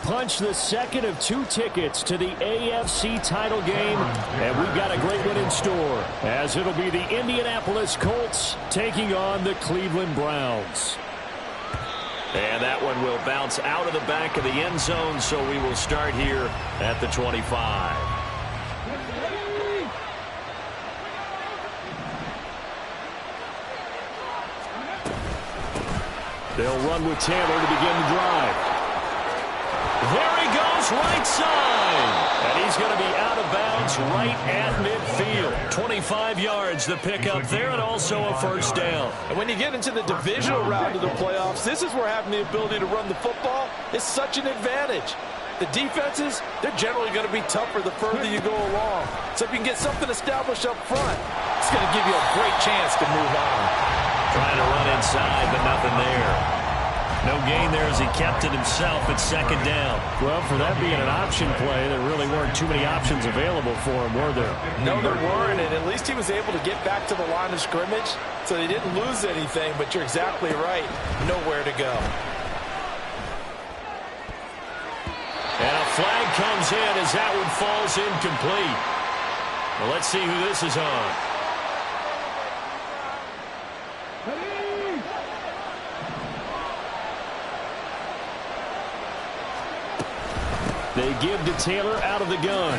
punched the second of 2 tickets to the AFC title game, and we've got a great one in store, as it'll be the Indianapolis Colts taking on the Cleveland Browns. And that one will bounce out of the back of the end zone, so we will start here at the 25. They'll run with Taylor to begin the drive. There he goes, right side. And he's going to be out of bounds right at midfield. 25 yards the pickup there, and also a first down. And when you get into the divisional round of the playoffs, this is where having the ability to run the football is such an advantage. The defenses, they're generally going to be tougher the further you go along. So if you can get something established up front, it's going to give you a great chance to move on. Trying to run inside, but nothing there. No gain there as he kept it himself at second down. Well, for that being an option play, there really weren't too many options available for him, were there? No, there weren't, and at least he was able to get back to the line of scrimmage, so he didn't lose anything, but you're exactly right. Nowhere to go. And a flag comes in as that one falls incomplete. Well, let's see who this is on. They give to Taylor out of the gun.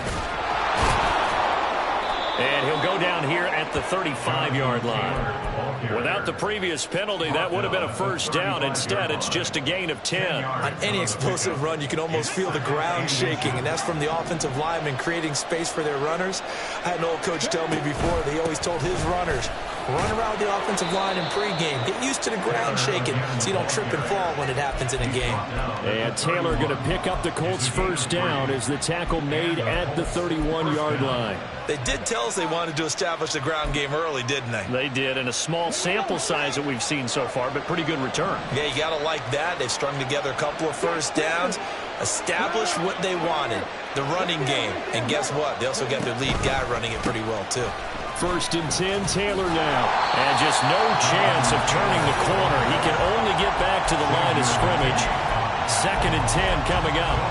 And he'll go down here at the 35-yard line. Without the previous penalty, that would have been a first down. Instead, it's just a gain of 10. On any explosive run, you can almost feel the ground shaking, and that's from the offensive linemen creating space for their runners. I had an old coach tell me before that he always told his runners, run around the offensive line in pregame. Get used to the ground shaking so you don't trip and fall when it happens in a game. And Taylor going to pick up the Colts' first down as the tackle made at the 31-yard line. They did tell us they wanted to establish the ground game early, didn't they? They did, and a small sample size that we've seen so far, but pretty good return. Yeah, you got to like that. They've strung together a couple of first downs, established what they wanted, the running game. And guess what? They also got their lead guy running it pretty well, too. First and 10, Taylor now. And just no chance of turning the corner. He can only get back to the line of scrimmage. Second and 10 coming up.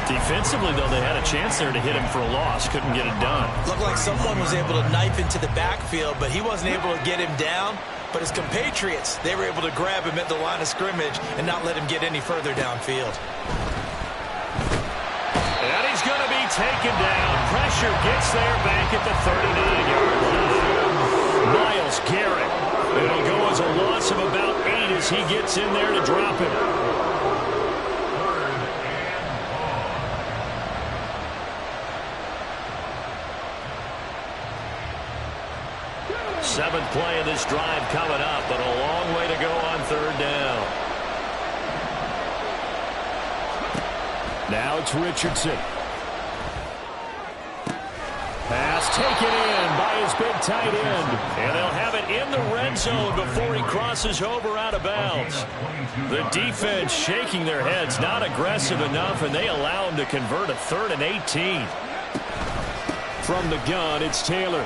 Defensively, though, they had a chance there to hit him for a loss. Couldn't get it done. Looked like someone was able to knife into the backfield, but he wasn't able to get him down. But his compatriots, they were able to grab him at the line of scrimmage and not let him get any further downfield. And he's going to be taken down. Pressure gets there back at the 39-yard line. Myles Garrett. It'll go as a loss of about 8 as he gets in there to drop it. Seventh play of this drive coming up, but a long way to go on third down. Now it's Richardson. Pass taken in by his big tight end. And they'll have it in the red zone before he crosses over out of bounds. The defense shaking their heads, not aggressive enough, and they allow him to convert a 3rd and 18. From the gun, it's Taylor.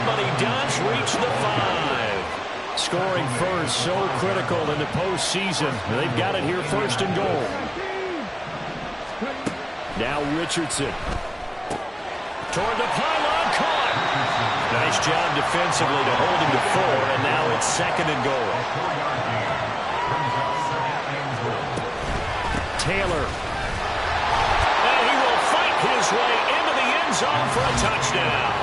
But he does reach the 5. Scoring first, so critical in the postseason. They've got it here first and goal. Now Richardson. Toward the pylon, caught. Nice job defensively to hold him to 4, and now it's second and goal. Taylor. And he will fight his way into the end zone for a touchdown.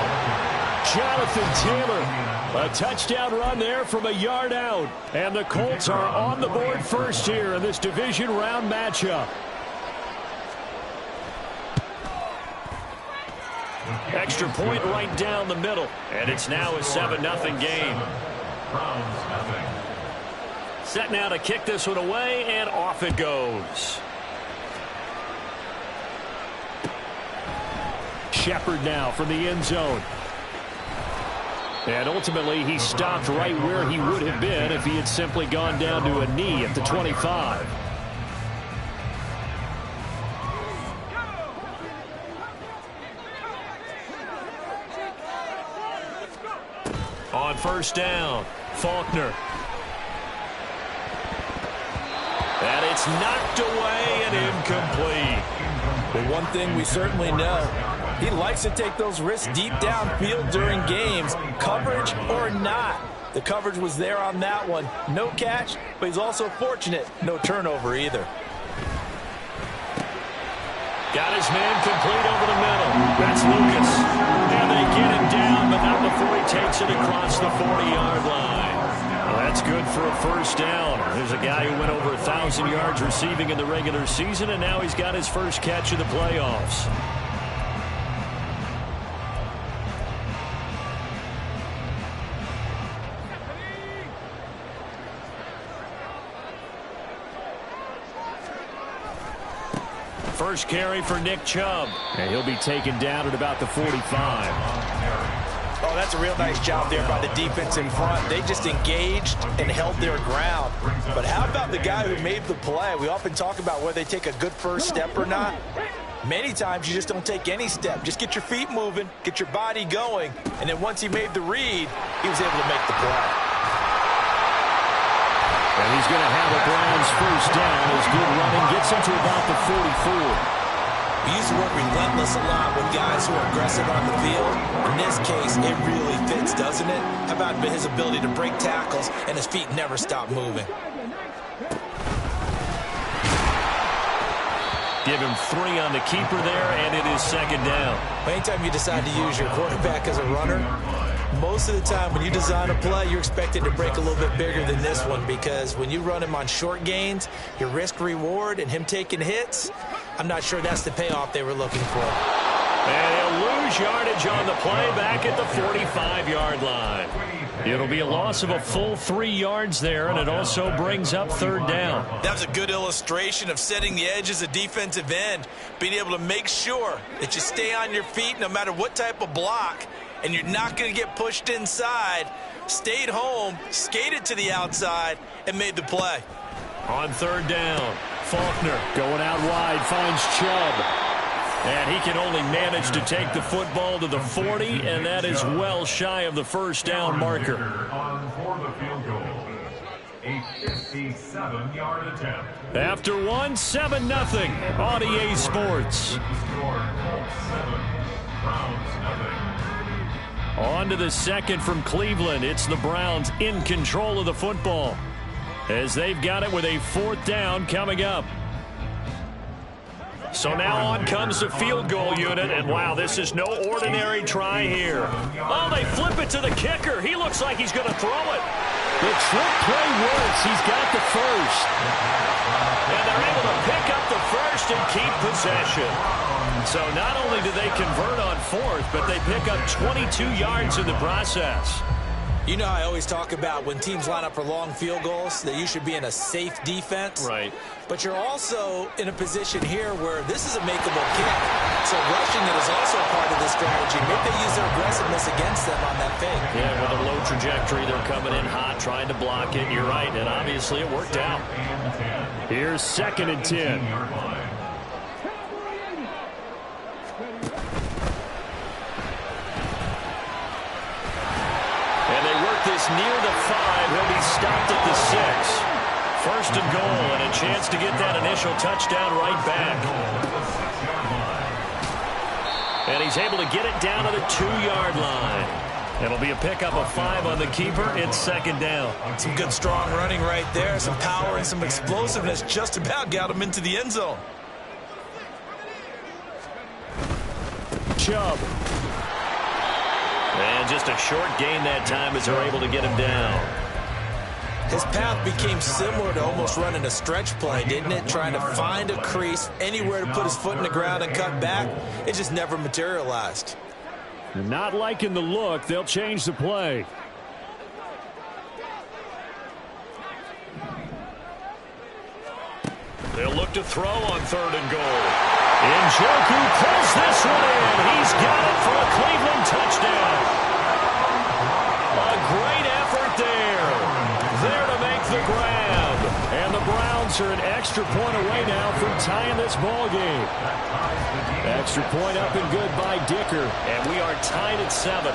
Jonathan Taylor, a touchdown run there from a yard out. And the Colts are on the board first here in this division round matchup. Extra point right down the middle. And it's now a 7-0 game. Set now to kick this one away, and off it goes. Shepard now from the end zone. And ultimately, he stopped right where he would have been if he had simply gone down to a knee at the 25. On first down, Faulkner. And it's knocked away and incomplete. But one thing we certainly know, he likes to take those risks deep downfield during games, coverage or not. The coverage was there on that one. No catch, but he's also fortunate. No turnover either. Got his man complete over the middle. That's Lucas. And they get him down, but not before he takes it across the 40-yard line. Well, that's good for a first down. There's a guy who went over 1,000 yards receiving in the regular season, and now he's got his first catch of the playoffs. First carry for Nick Chubb. And he'll be taken down at about the 45. Oh, that's a real nice job there by the defense in front. They just engaged and held their ground. But how about the guy who made the play? We often talk about whether they take a good first step or not. Many times you just don't take any step. Just get your feet moving, get your body going, and then once he made the read, he was able to make the play. And he's going to have a Browns first down. His good running gets him to about the 44. We used to work relentless a lot with guys who are aggressive on the field. In this case, it really fits, doesn't it? How about his ability to break tackles and his feet never stop moving? Give him 3 on the keeper there, and it is second down. Anytime you decide to use your quarterback as a runner, most of the time when you design a play, you're expected to break a little bit bigger than this one, because when you run him on short gains, your risk-reward and him taking hits, I'm not sure that's the payoff they were looking for. And he'll lose yardage on the play back at the 45-yard line. It'll be a loss of a full 3 yards there, and it also brings up third down. That was a good illustration of setting the edge as a defensive end, being able to make sure that you stay on your feet no matter what type of block, and you're not going to get pushed inside. Stayed home, skated to the outside, and made the play. On third down, Faulkner going out wide, finds Chubb. And he can only manage to take the football to the 40, and that is well shy of the first down marker. After one, 7-0 on EA Sports. On to the second from Cleveland. It's the Browns in control of the football, as they've got it with a fourth down coming up. So now on comes the field goal unit, and wow, this is no ordinary try here. Oh, they flip it to the kicker. He looks like he's going to throw it. The trick play works. He's got the first. And they're able to pick up the first and keep possession. So not only do they convert on fourth, but they pick up 22 yards in the process. You know, I always talk about when teams line up for long field goals that you should be in a safe defense. Right. But you're also in a position here where this is a makeable kick. So rushing it is also part of this strategy. Maybe they use their aggressiveness against them on that fake. Yeah, with a low trajectory, they're coming in hot, trying to block it. You're right, and obviously it worked out. Here's 2nd and 10. This near the 5. He'll be stopped at the 6. First and goal, and a chance to get that initial touchdown right back. And he's able to get it down to the 2-yard line. It'll be a pickup of 5 on the keeper. It's second down. Some good strong running right there. Some power and some explosiveness just about got him into the end zone. Chubb. And just a short gain that time as they're able to get him down. His path became similar to almost running a stretch play, didn't it? Trying to find a crease, anywhere to put his foot in the ground and cut back. It just never materialized. Not liking the look. They'll change the play. They'll look to throw on third and goal. Njoku pulls this one in. He's got it for a Cleveland touchdown. A great effort there. There to make the grab. And the Browns are an extra point away now from tying this ball game. Extra point up and good by Dicker. And we are tied at 7.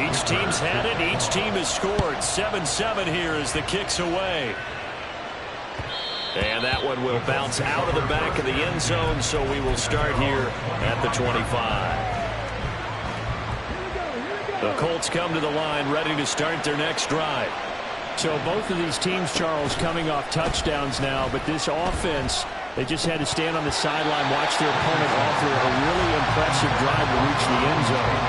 Each team's had it. Each team has scored. 7-7 here as the kick's away. And that one will bounce out of the back of the end zone, so we will start here at the 25. The Colts come to the line, ready to start their next drive. So both of these teams, Charles, coming off touchdowns now, but this offense, they just had to stand on the sideline, watch their opponent offer a really impressive drive to reach the end zone.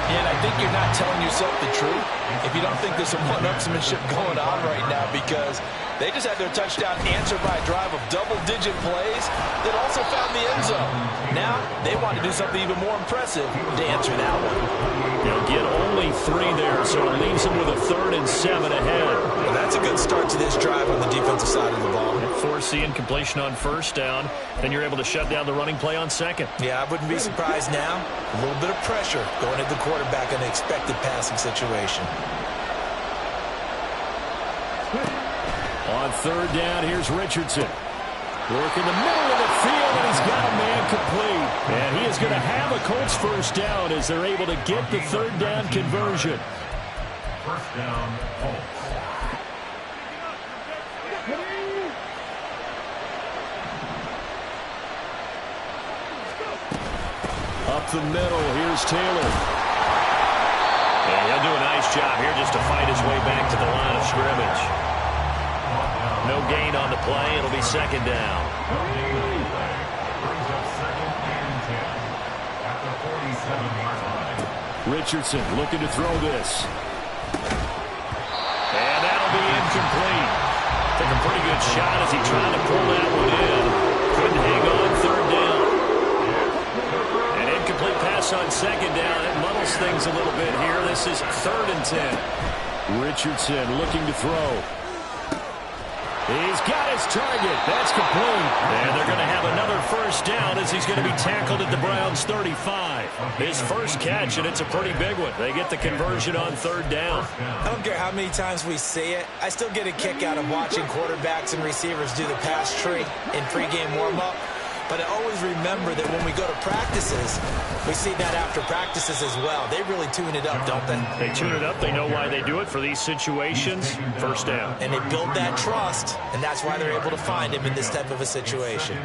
And I think you're not telling yourself the truth if you don't think there's some one-upsmanship going on right now, because they just had their touchdown answered by a drive of double-digit plays that also found the end zone. Now they want to do something even more impressive to answer that one. They'll get only 3 there, so it leaves them with a 3rd and 7 ahead. Well, that's a good start to this drive on the defensive side of the ball. Force the incompletion on 1st down, then you're able to shut down the running play on 2nd. Yeah, I wouldn't be surprised now. A little bit of pressure going at the quarterback in an expected passing situation. On 3rd down, here's Richardson. Work in the middle of the field, and he's got a man complete. And he is going to have a Colts 1st down as they're able to get the 3rd down conversion. 1st down, Colts. Up the middle, here's Taylor. And he'll do a nice job here just to fight his way back to the line of scrimmage. No gain on the play. It'll be 2nd down. Richardson looking to throw this. And that'll be incomplete. Took a pretty good shot as he tried to pull that one in. Couldn't hang on 3rd down. An incomplete pass on 2nd down. It muddles things a little bit here. This is 3rd and 10. Richardson looking to throw. He's got his target. That's complete. And they're going to have another 1st down as he's going to be tackled at the Browns' 35. His first catch, and it's a pretty big one. They get the conversion on 3rd down. I don't care how many times we see it. I still get a kick out of watching quarterbacks and receivers do the pass tree in pregame warm-up. But I always remember that when we go to practices, we see that after practices as well. They really tune it up, don't they? They tune it up. They know why they do it for these situations. 1st down. And they build that trust, and that's why they're able to find him in this type of a situation.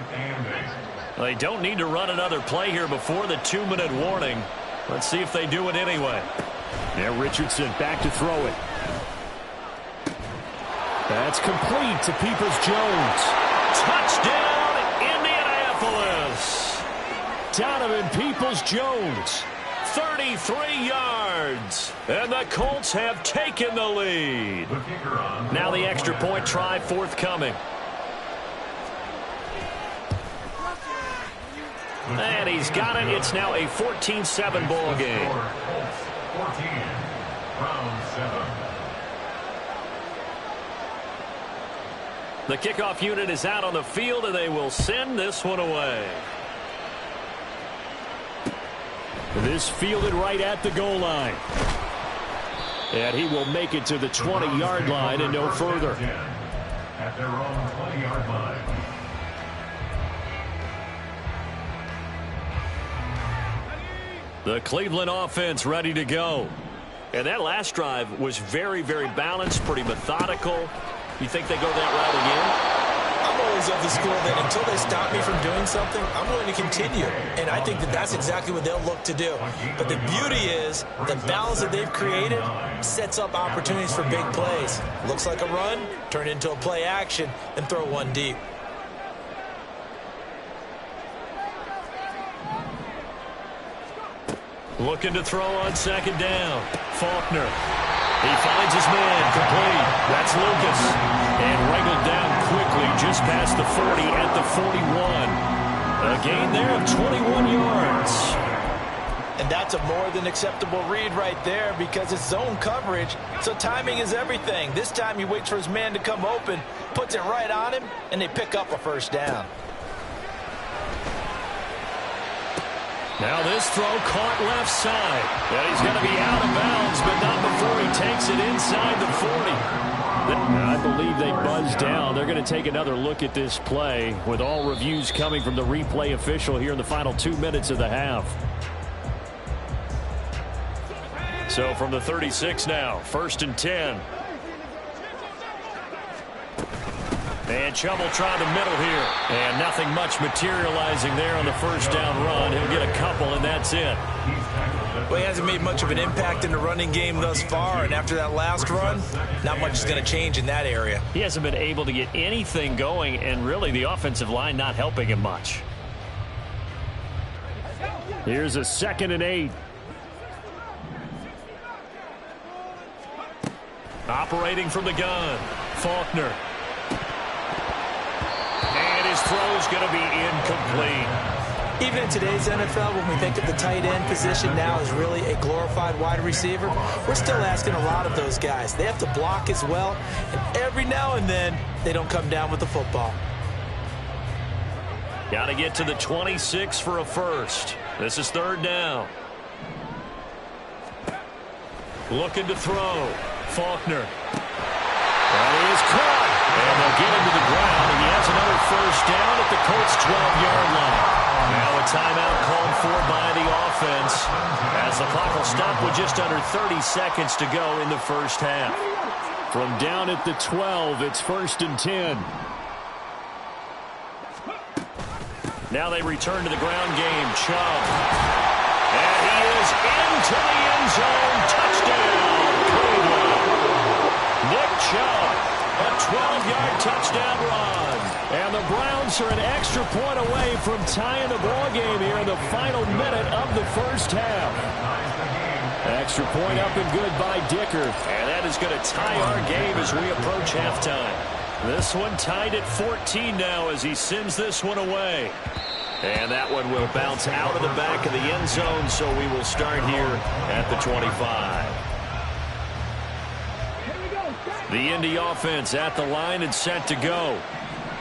Well, they don't need to run another play here before the 2-minute warning. Let's see if they do it anyway. Yeah, Richardson back to throw it. That's complete to Peoples-Jones. Touchdown! Donovan Peoples-Jones. 33 yards. And the Colts have taken the lead. Now the extra point try forthcoming. And he's got it. It's now a 14-7 ball game. 14, round 7. The kickoff unit is out on the field, and they will send this one away. This fielded right at the goal line. And he will make it to the 20-yard line and no further. At their own 20-yard line. The Cleveland offense ready to go. And that last drive was very, very balanced, pretty methodical. You think they go that route again? I'm always of the school that until they stop me from doing something, I'm willing to continue. And I think that that's exactly what they'll look to do. But the beauty is the balance that they've created sets up opportunities for big plays. Looks like a run, turn into a play action, and throw one deep. Looking to throw on 2nd down. Faulkner. He finds his man, complete. That's Lucas. And wrangled down quickly just past the 40 at the 41. A gain there of 21 yards. And that's a more than acceptable read right there because it's zone coverage, so timing is everything. This time he waits for his man to come open, puts it right on him, and they pick up a 1st down. Now this throw caught left side. And he's going to be out of bounds, but not before he takes it inside the 40. I believe they buzzed down. They're going to take another look at this play with all reviews coming from the replay official here in the final 2 minutes of the half. So from the 36 now, 1st and 10. And And Chubb will try the middle here. And nothing much materializing there on the first down run. He'll get a couple, and that's it. Well, he hasn't made much of an impact in the running game thus far, and after that last run, not much is going to change in that area. He hasn't been able to get anything going, and really the offensive line not helping him much. Here's a 2nd and 8. Operating from the gun, Faulkner. And his throw's going to be incomplete. Even in today's NFL, when we think of the tight end position now as really a glorified wide receiver, we're still asking a lot of those guys. They have to block as well, and every now and then, they don't come down with the football. Got to get to the 26 for a first. This is 3rd down. Looking to throw. Faulkner. That is caught. And they'll get him to the ground, and he has another first down at the Colts' 12-yard line. Now a timeout called for by the offense as the clock will stop with just under 30 seconds to go in the first half. From down at the 12, it's 1st and 10. Now they return to the ground game. Chubb. And he is into the end zone. Touchdown, Cleveland. Nick Chubb, a 12-yard touchdown run. And the Browns are an extra point away from tying the ball game here in the final minute of the first half. Extra point up and good by Dicker. And that is going to tie our game as we approach halftime. This one tied at 14 now as he sends this one away. And that one will bounce out of the back of the end zone, so we will start here at the 25. The Indy offense at the line and set to go.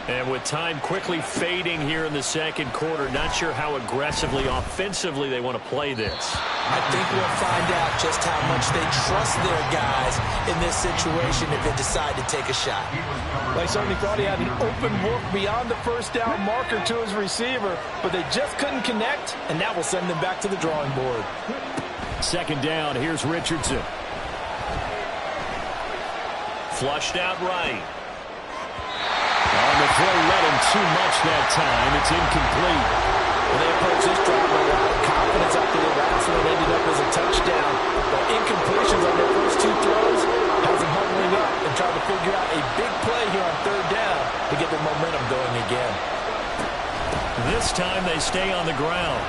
And with time quickly fading here in the second quarter, not sure how aggressively, offensively they want to play this. I think we'll find out just how much they trust their guys in this situation if they decide to take a shot. They certainly thought he had an open look beyond the first down marker to his receiver, but they just couldn't connect, and that will send them back to the drawing board. 2nd down, here's Richardson. Flushed out right. On the throw, led him too much that time. It's incomplete. Well, they approached this drive with a lot of confidence after the last one ended up as a touchdown. But incompletions on their first 2 throws has them huddling up and trying to figure out a big play here on 3rd down to get their momentum going again. This time they stay on the ground.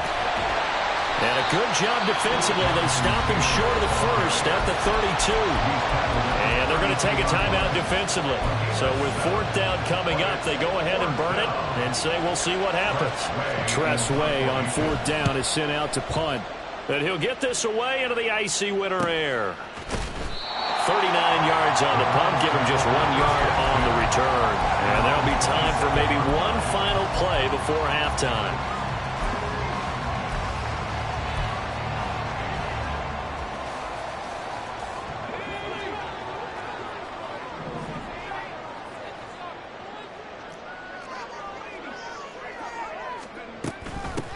And a good job defensively. They stop him short of the first at the 32. And they're going to take a timeout defensively. So with 4th down coming up, they go ahead and burn it and say we'll see what happens. Tressway on 4th down is sent out to punt. And he'll get this away into the icy winter air. 39 yards on the punt, give him just 1 yard on the return. And there'll be time for maybe one final play before halftime.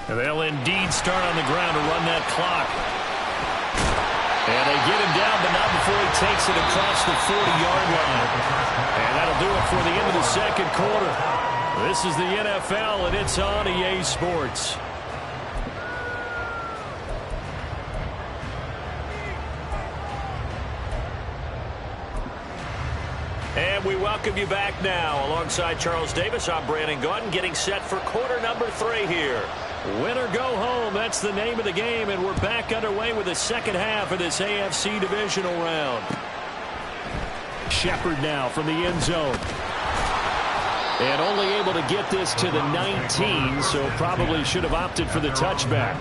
They'll indeed start on the ground to run that clock. And they get him down, but not before he takes it across the 40-yard line. And that'll do it for the end of the second quarter. This is the NFL, and it's on EA Sports. And we welcome you back now. Alongside Charles Davis, I'm Brandon Gaudin, getting set for quarter number 3 here. Win or go home, that's the name of the game, and we're back underway with the second half of this AFC divisional round. Shepard now from the end zone. And only able to get this to the 19, so probably should have opted for the touchback.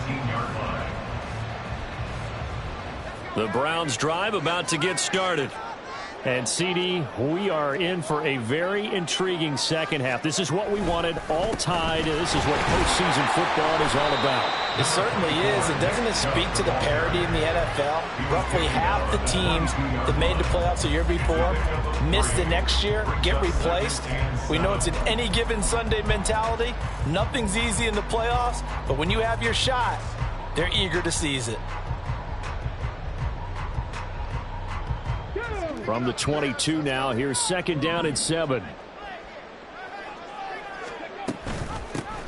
The Browns drive about to get started. And, CD, we are in for a very intriguing second half. This is what we wanted, all tied. This is what postseason football is all about. It certainly is. And doesn't it speak to the parity in the NFL? Roughly half the teams that made the playoffs the year before miss the next year, get replaced. We know it's an any given Sunday mentality. Nothing's easy in the playoffs, but when you have your shot, they're eager to seize it. From the 22 now, here's 2nd down and 7.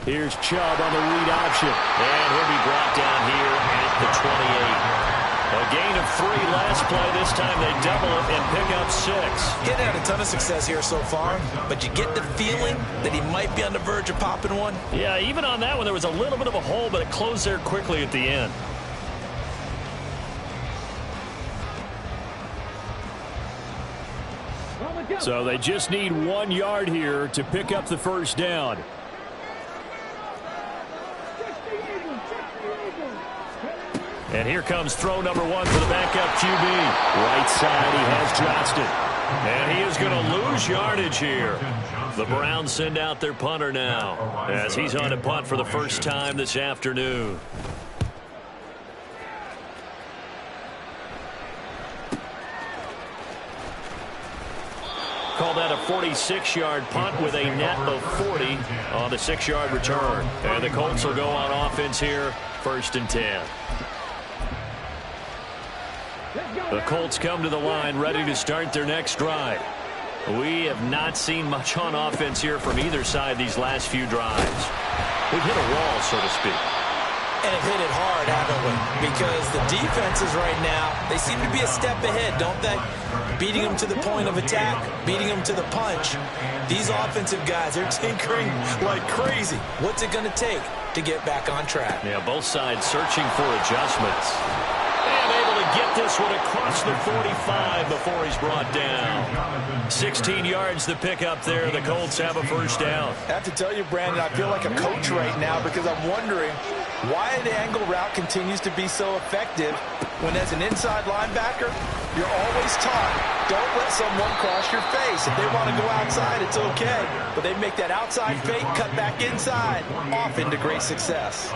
Here's Chubb on the read option. And he'll be brought down here at the 28. A gain of 3 last play. This time they double it and pick up 6. Getting had a ton of success here so far, but you get the feeling that he might be on the verge of popping one. Yeah, even on that one, there was a little bit of a hole, but it closed there quickly at the end. So they just need 1 yard here to pick up the first down. And here comes throw number 1 for the backup QB. Right side, he has Johnston. And he is going to lose yardage here. The Browns send out their punter now as he's on a punt for the first time this afternoon. Call that a 46-yard punt with a net of 40 on the 6-yard return. And the Colts will go on offense here, 1st and 10. The Colts come to the line ready to start their next drive. We have not seen much on offense here from either side these last few drives. We've hit a wall, so to speak. And have hit it hard, haven't we? Because the defenses right now, they seem to be a step ahead, don't they? Beating them to the point of attack, beating them to the punch. These offensive guys, they're tinkering like crazy. What's it going to take to get back on track? Yeah, both sides searching for adjustments. And able to get this one across the 45 before he's brought down. 16 yards the pick up there. The Colts have a first down. I have to tell you, Brandon, I feel like a coach right now because I'm wondering why the angle route continues to be so effective when as an inside linebacker, you're always taught, don't let someone cross your face. If they want to go outside, it's okay. But they make that outside fake, cut back inside, off into great success.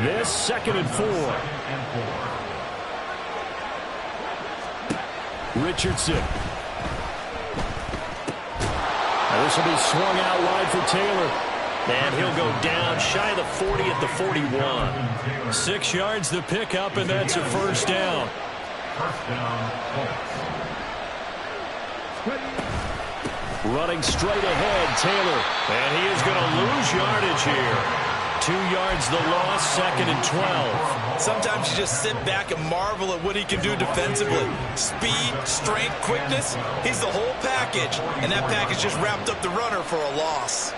This 2nd and 4. Richardson. Now this will be swung out wide for Taylor. And he'll go down shy of the 40 at the 41. 6 yards the pickup, and that's a first down. Running straight ahead, Taylor. And he is going to lose yardage here. 2 yards the loss, 2nd and 12. Sometimes you just sit back and marvel at what he can do defensively. Speed, strength, quickness, he's the whole package. And that package just wrapped up the runner for a loss.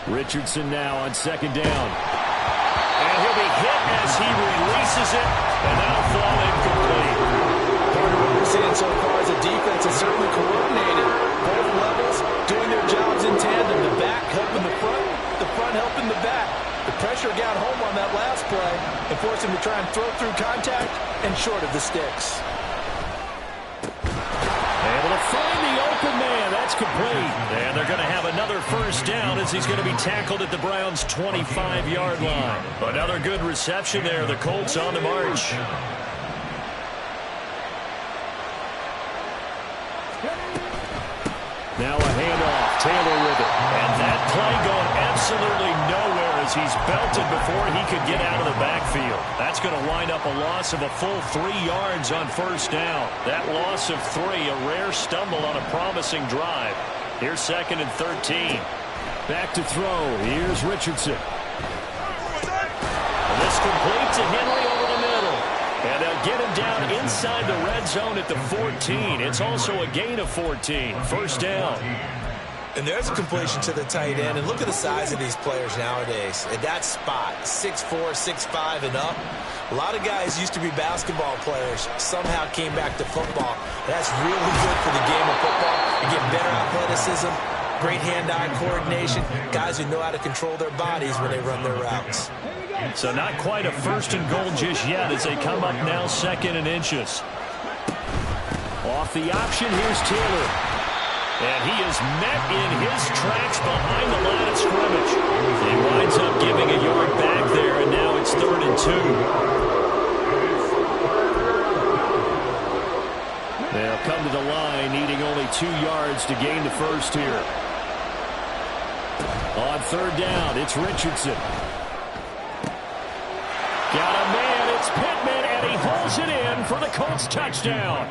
Richardson now on 2nd down. And he'll be hit as he releases it, and that'll fall incomplete. Part of what we're seeing so far is the defense is certainly coordinated. Both levels doing their jobs in tandem. The back helping the front helping the back. The pressure got home on that last play and forced him to try and throw through contact and short of the sticks. Able to find the open man. That's complete. And they're going to have another first down as he's going to be tackled at the Browns' 25-yard line. Another good reception there. The Colts on the march. Now a handoff. Taylor with it. And that play going absolutely nowhere as he's belted before he could get out of the backfield. That's going to wind up a loss of a full 3 yards on first down. That loss of 3, a rare stumble on a promising drive. Here's 2nd and 13. Back to throw. Here's Richardson. And this complete to Henry over the middle. And they'll get him down inside the red zone at the 14. It's also a gain of 14. First down. And there's a completion to the tight end. And look at the size of these players nowadays. At that spot, 6'4", 6'5", and up. A lot of guys used to be basketball players, somehow came back to football. That's really good for the game of football. You get better athleticism, great hand-eye coordination, guys who know how to control their bodies when they run their routes. So not quite a 1st and goal just yet as they come up now 2nd and inches. Off the option, here's Taylor. And he is met in his tracks behind the line of scrimmage. He winds up giving a yard back there, and now it's 3rd and 2. They'll come to the line, needing only 2 yards to gain the first here. On 3rd down, it's Richardson. Got a man, it's Pittman, and he holds it in for the Colts touchdown.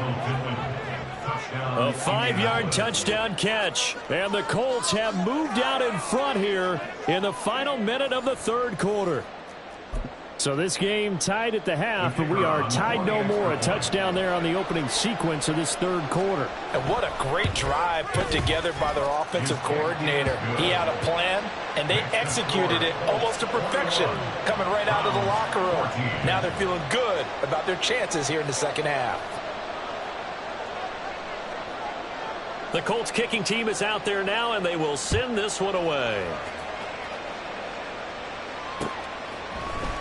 touchdown. A 5-yard touchdown catch. And the Colts have moved out in front here in the final minute of the third quarter. So this game tied at the half, but we are tied no more. A touchdown there on the opening sequence of this third quarter. And what a great drive put together by their offensive coordinator. He had a plan, and they executed it almost to perfection, coming right out of the locker room. Now they're feeling good about their chances here in the second half. The Colts kicking team is out there now, and they will send this one away.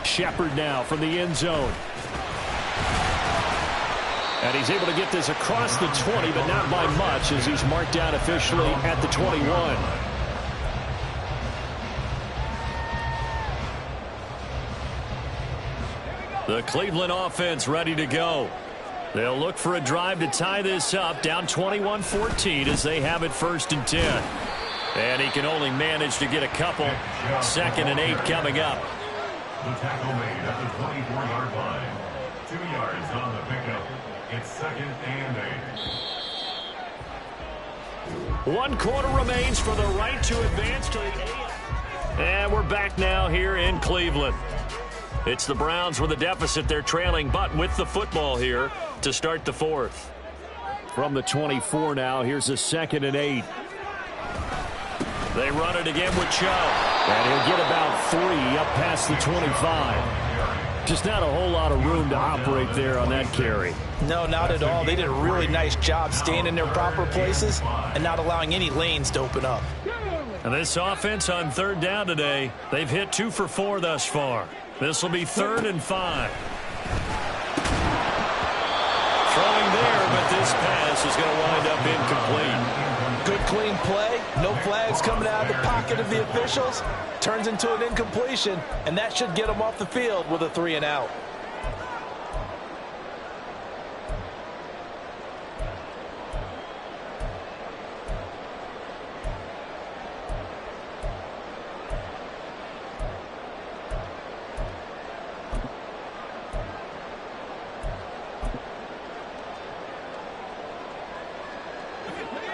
Shepard now from the end zone. And he's able to get this across the 20, but not by much, as he's marked down officially at the 21. The Cleveland offense ready to go. They'll look for a drive to tie this up, down 21-14 as they have it 1st and 10. And he can only manage to get a couple. 2nd and 8 coming up. The tackle made at the 24-yard line. 2 yards on the pickup. It's 2nd and 8. 1 quarter remains for the right to advance to the AFC. And we're back now here in Cleveland. It's the Browns with a deficit. They're trailing, but with the football here to start the 4th. From the 24 now, here's a 2nd and 8. They run it again with Chubb. And he'll get about 3 up past the 25. Just not a whole lot of room to operate there on that carry. No, not at all. They did a really nice job staying in their proper places and not allowing any lanes to open up. And this offense on 3rd down today, they've hit 2 for 4 thus far. This will be 3rd and 5. Throwing there, but this pass is going to wind up incomplete. Good clean play, no flags coming out of the pocket of the officials. Turns into an incompletion, and that should get them off the field with a 3 and out.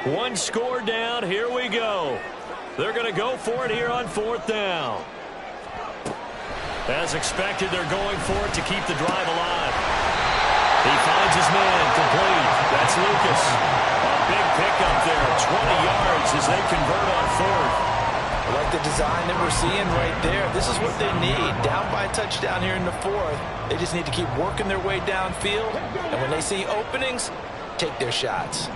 One score down. Here we go. They're going to go for it here on 4th down. As expected, they're going for it to keep the drive alive. He finds his man complete. That's Lucas. A big pickup there. 20 yards as they convert on 4th. I like the design that we're seeing right there. This is what they need. Down by a touchdown here in the 4th. They just need to keep working their way downfield. And when they see openings, take their shots.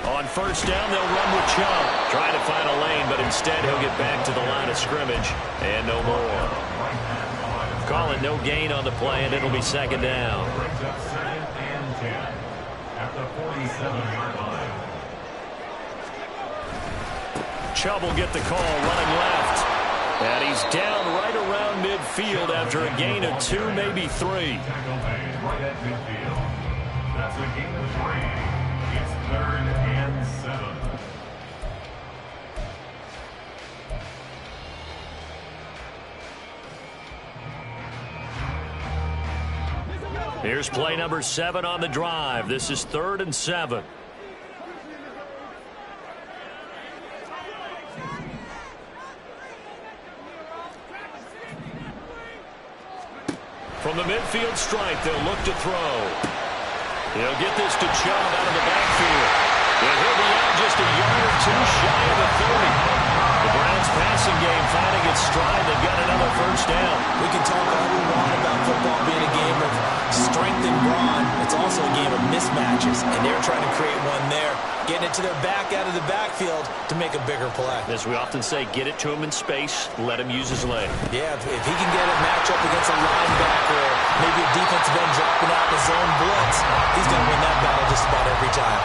On 1st down, they'll run with Chubb. Trying to find a lane, but instead he'll get back to the line of scrimmage. And no more. Call it no gain on the play, and it'll be 2nd down. Brings up 2nd and 10 at the 47-yard line. Chubb will get the call, running left. And he's down right around midfield after a gain of 2, maybe 3. Tackle made right at midfield. That's a gain of 3. It's 3rd and 7. Here's play number 7 on the drive. This is 3rd and 7. From the midfield stripe, they'll look to throw. He'll get this to Chubb out of the backfield. And he'll be out just a yard or 2 shy of the 30. The Browns passing game finding its stride. They've got another 1st down. We can talk all we want about football being a game of strength and brawn. It's also a game of mismatches, and they're trying to create one there, getting it to their back out of the backfield to make a bigger play. As we often say, get it to him in space, let him use his leg. Yeah, if he can get a matchup against a linebacker or maybe a defensive end dropping out in a zone blitz, he's going to win that battle just about every time.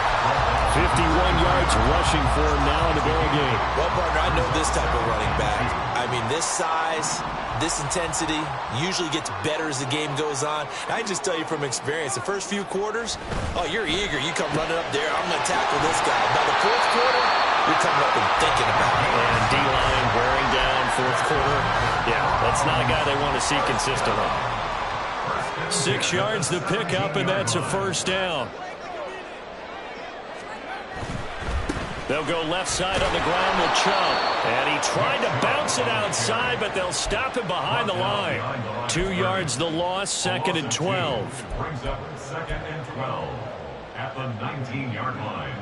51 yards rushing for him now in the ball game. Well, partner, I know this type of running back. I mean, this size, this intensity usually gets better as the game goes on. I can just tell you from experience, the first few quarters, oh, you're eager. You come running up there, I'm going to tackle this guy. By the 4th quarter, you're coming up and thinking about it. And D-line wearing down 4th quarter. Yeah, that's not a guy they want to see consistently. 6 yards to pick up, and that's a first down. They'll go left side on the ground with Chubb. And he tried to bounce it outside, but they'll stop him behind the line. 2 yards the loss, 2nd and 12. Brings up 2nd and 12 at the 19-yard line.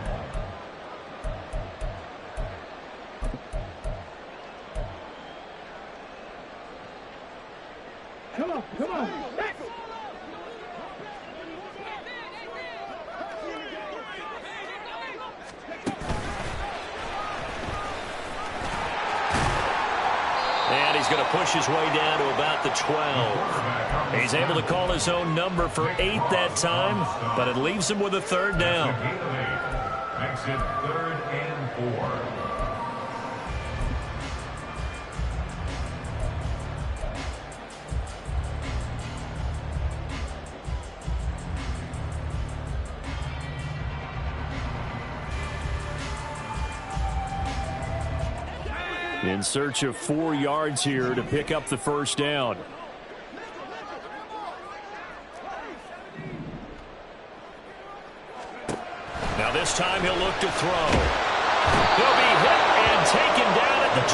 Come on, come on. And he's going to push his way down to about the 12. He's able to call his own number for 8 that time, but it leaves him with a 3rd down. Makes it 3rd and 4. In search of 4 yards here to pick up the first down. Now this time he'll look to throw. He'll be hit and taken down at the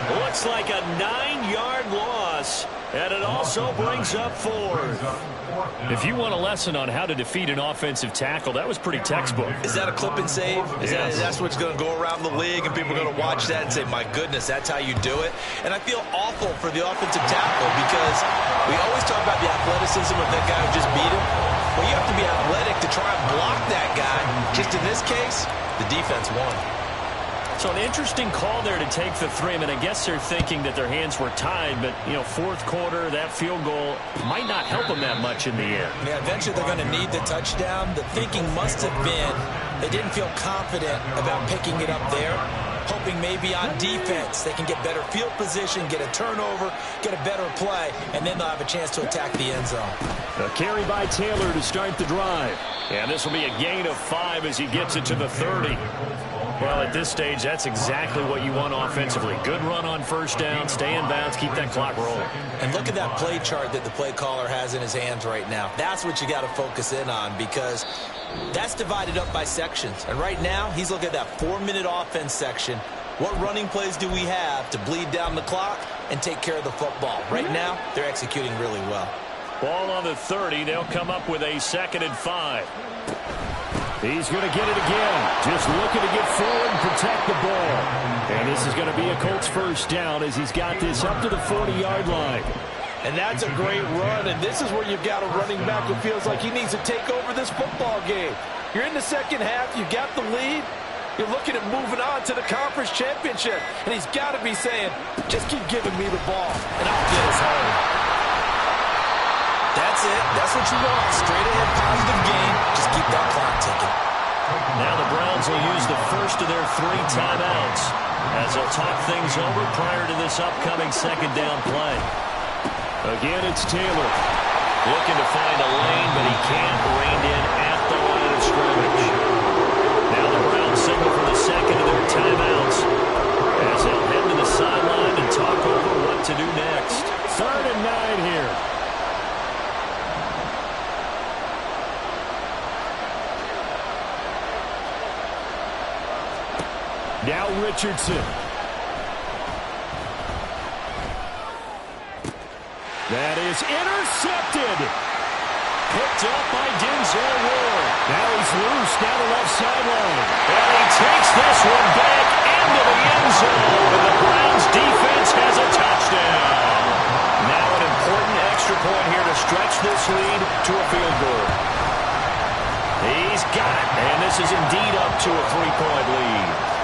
21. Looks like a 9-yard loss, and it also brings up 4th. If you want a lesson on how to defeat an offensive tackle, that was pretty textbook. Is that a clip and save? That's what's going to go around the league, and people are going to watch that and say, my goodness, that's how you do it? And I feel awful for the offensive tackle because we always talk about the athleticism of that guy who just beat him. Well, you have to be athletic to try and block that guy. Just in this case, the defense won. So an interesting call there to take the 3. I mean, I guess they're thinking that their hands were tied, but, you know, 4th quarter, that field goal might not help them that much in the end. Yeah, eventually they're going to need the touchdown. The thinking must have been they didn't feel confident about picking it up there, hoping maybe on defense they can get better field position, get a turnover, get a better play, and then they'll have a chance to attack the end zone. A carry by Taylor to start the drive. And this will be a gain of 5 as he gets it to the 30. Well, at this stage, that's exactly what you want offensively. Good run on first down, stay in bounds, keep that clock rolling. And look at that play chart that the play caller has in his hands right now. That's what you got to focus in on because that's divided up by sections. And right now, he's looking at that 4-minute offense section. What running plays do we have to bleed down the clock and take care of the football? Right now, they're executing really well. Ball on the 30. They'll come up with a 2nd and 5. He's going to get it again. Just looking to get forward and protect the ball. And this is going to be a Colts first down as he's got this up to the 40-yard line. And that's a great run, and this is where you've got a running back who feels like he needs to take over this football game. You're in the second half, you got the lead, you're looking at moving on to the conference championship, and he's got to be saying, just keep giving me the ball, and I'll get us home. That's it. That's what you want. Straight ahead, positive game. Just keep that clock ticking. Now the Browns will use the first of their 3 timeouts as they'll talk things over prior to this upcoming 2nd down play. Again, it's Taylor. Looking to find a lane, but he can't rein in at the line of scrimmage. Now the Browns signal for the 2nd of their timeouts as they'll head to the sideline and talk over what to do next. 3rd and 9 here. Now Richardson. That is intercepted. Picked up by Denzel Ward. Now he's loose down the left sideline. And he takes this one back into the end zone. And the Browns defense has a touchdown. Now an important extra point here to stretch this lead to a field goal. He's got it. And this is indeed up to a 3-point lead.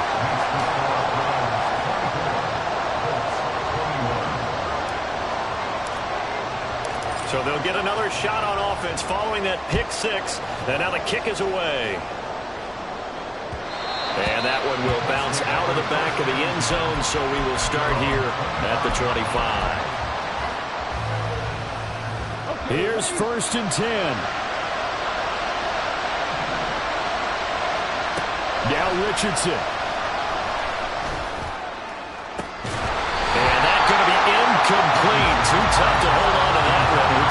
So they'll get another shot on offense following that pick 6. And now the kick is away. And that one will bounce out of the back of the end zone, so we will start here at the 25. Here's 1st and 10. Now Richardson. And that's going to be incomplete. Too tough to hold on to that one.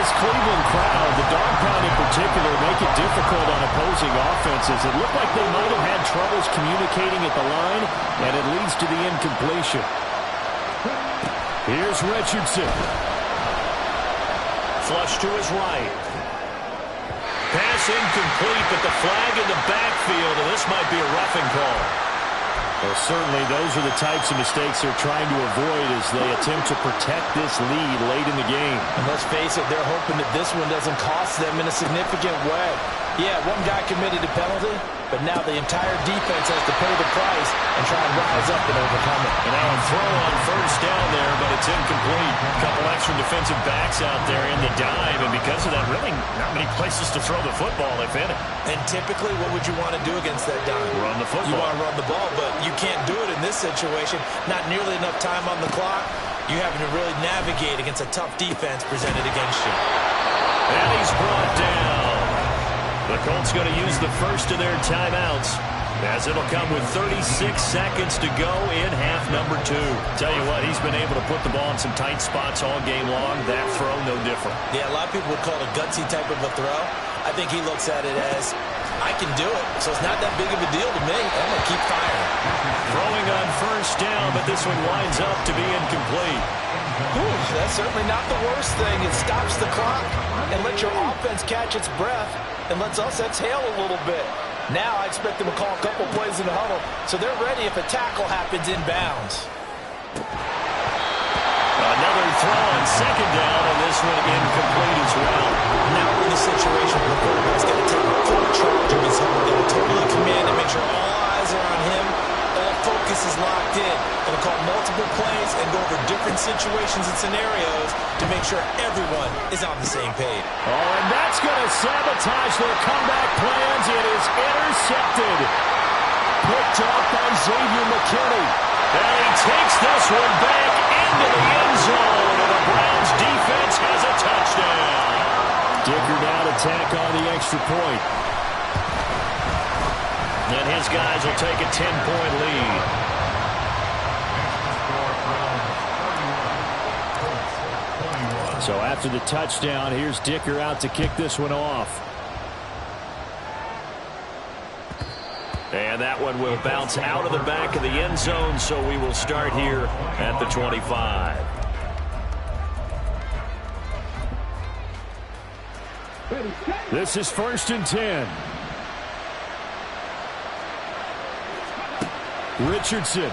this Cleveland crowd, the dog pound in particular, make it difficult on opposing offenses. It looked like they might have had troubles communicating at the line, and it leads to the incompletion. Here's Richardson. Flush to his right. Pass incomplete, but the flag in the backfield, and this might be a roughing call. Well, certainly those are the types of mistakes they're trying to avoid as they attempt to protect this lead late in the game. And let's face it, they're hoping that this one doesn't cost them in a significant way. Yeah, one guy committed a penalty, but now the entire defense has to pay the price and try and rise up and overcome it. And now a throw on first down there, but it's incomplete. A couple extra defensive backs out there in the dive, and because of that, really not many places to throw the football, if any. And typically, what would you want to do against that dime? Run the football. You want to run the ball, but you can't do it in this situation. Not nearly enough time on the clock. You having to really navigate against a tough defense presented against you. And he's brought down. The Colts going to use the first of their timeouts, as it'll come with 36 seconds to go in half number 2. Tell you what, he's been able to put the ball in some tight spots all game long. That throw, no different. Yeah, a lot of people would call it a gutsy type of a throw. I think he looks at it as, I can do it, so it's not that big of a deal to me. I'm going to keep firing. Throwing on first down, but this one winds up to be incomplete. Whew, that's certainly not the worst thing. It stops the clock and lets your offense catch its breath and lets us exhale a little bit. Now I expect them to call a couple plays in the huddle, so they're ready if a tackle happens inbounds. Another throw on second down, and this one incomplete as well. Now we're in the situation where the quarterback's got to take full charge of his own. They'll totally command and make sure all eyes are on him. All focus is locked in. Going to call multiple plays and go over different situations and scenarios to make sure everyone is on the same page. Oh, and that's going to sabotage their comeback plans. It is intercepted. Picked off by Xavier McKinney. And he takes this one back into the end zone, and the Browns defense has a touchdown. Dicker now to tack on the extra point. And his guys will take a 10-point lead. So after the touchdown, here's Dicker out to kick this one off. And that one will bounce out of the back of the end zone, so we will start here at the 25. This is 1st and 10. Richardson.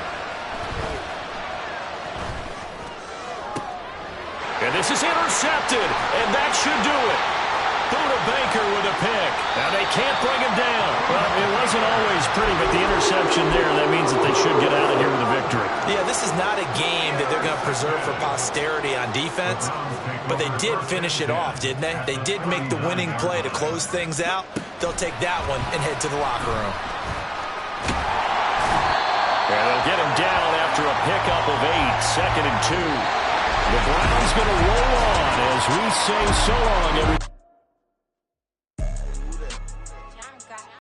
And this is intercepted, and that should do it. Buda Baker with a pick. Now they can't bring him down. Well, it wasn't always pretty, but the interception there, that means that they should get out of here with a victory. Yeah, this is not a game that they're going to preserve for posterity on defense, but they did finish it off, didn't they? They did make the winning play to close things out. They'll take that one and head to the locker room. And they'll get him down after a pickup of 8, 2nd and 2. The Browns going to roll on as we say so long, everybody.